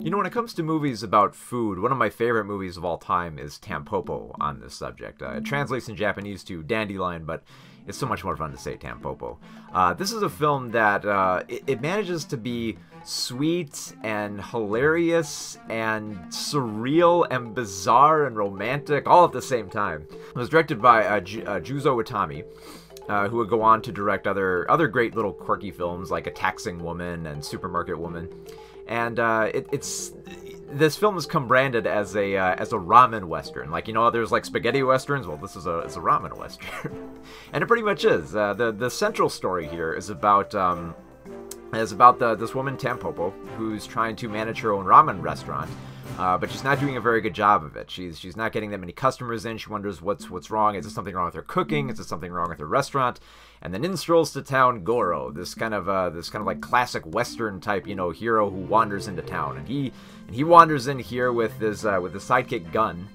You know, when it comes to movies about food, one of my favorite movies of all time is Tampopo on this subject. It translates in Japanese to Dandelion, but it's so much more fun to say Tampopo. This is a film that it manages to be sweet and hilarious and surreal and bizarre and romantic all at the same time. It was directed by Juzo Itami, who would go on to direct other great little quirky films like A Taxing Woman and Supermarket Woman. And this film has come branded as a ramen western. Like, you know, there's like spaghetti westerns. Well, this is a ramen western, and it pretty much is. The central story here is about this woman Tampopo, who's trying to manage her own ramen restaurant. But she's not doing a very good job of it. She's not getting that many customers in. She wonders what's wrong. Is there something wrong with her cooking? Is there something wrong with her restaurant? And then in strolls to town Goro, this kind of like classic Western type, you know, hero who wanders into town. And he wanders in here with his sidekick Gun,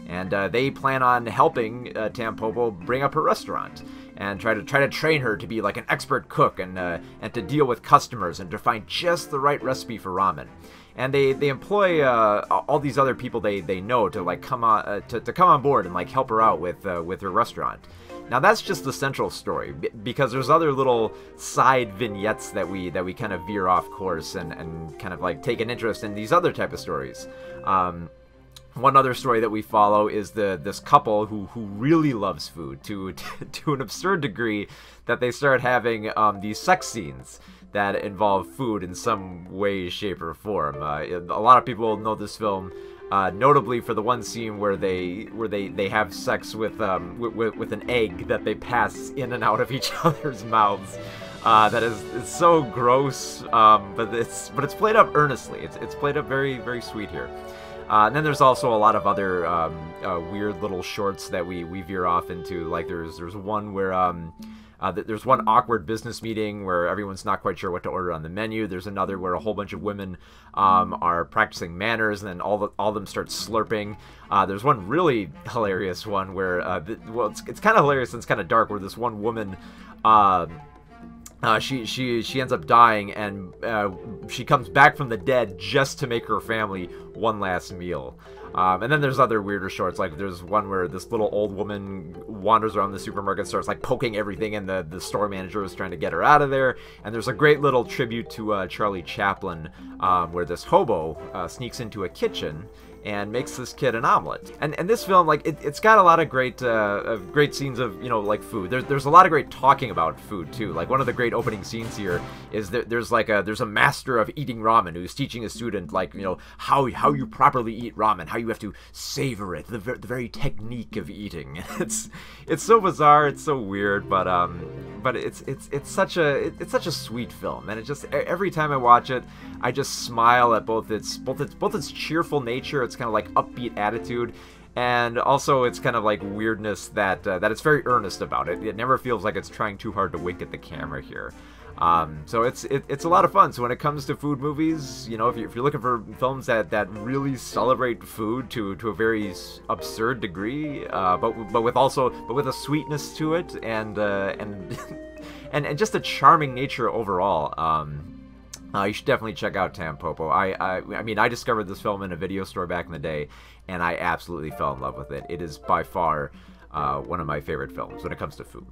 and they plan on helping Tampopo bring up her restaurant and try to train her to be like an expert cook and to deal with customers and to find just the right recipe for ramen. And they employ all these other people they know to like come on to come on board and like help her out with her restaurant. Now that's just the central story, because there's other little side vignettes that we kind of veer off course and kind of like take an interest in these other type of stories. One other story that we follow is this couple who really loves food to an absurd degree that they start having these sex scenes that involve food in some way, shape, or form. A lot of people know this film notably for the one scene where they have sex with an egg that they pass in and out of each other's mouths. That is so gross, but it's played up earnestly. It's played up very, very sweet here. And then there's also a lot of other weird little shorts that we veer off into. Like there's one where there's one awkward business meeting where everyone's not quite sure what to order on the menu. There's another where a whole bunch of women are practicing manners, and then all of them start slurping. There's one really hilarious one where it's kind of hilarious and it's kind of dark, where this one woman she ends up dying, and she comes back from the dead just to make her family one last meal. And then there's other weirder shorts, like there's one where this little old woman wanders around the supermarket, starts like poking everything, and the store manager is trying to get her out of there. And there's a great little tribute to Charlie Chaplin, where this hobo sneaks into a kitchen and makes this kid an omelet. And this film, like, it's got a lot of great scenes of, you know, like food. There's a lot of great talking about food too. Like one of the great opening scenes here is that there's a master of eating ramen who's teaching a student, like, you know, how you properly eat ramen, how you have to savor it, the very technique of eating. It's so bizarre, it's so weird, but it's such a sweet film, and it just, every time I watch it, I just smile at both its cheerful nature, its kind of like upbeat attitude, and also its kind of like weirdness that it's very earnest about it. It never feels like it's trying too hard to wink at the camera here. So it's a lot of fun. So when it comes to food movies, you know, if you're looking for films that really celebrate food to a very absurd degree, but with a sweetness to it, and and just a charming nature overall, you should definitely check out Tampopo. I mean, I discovered this film in a video store back in the day, and I absolutely fell in love with it. It is by far one of my favorite films when it comes to food.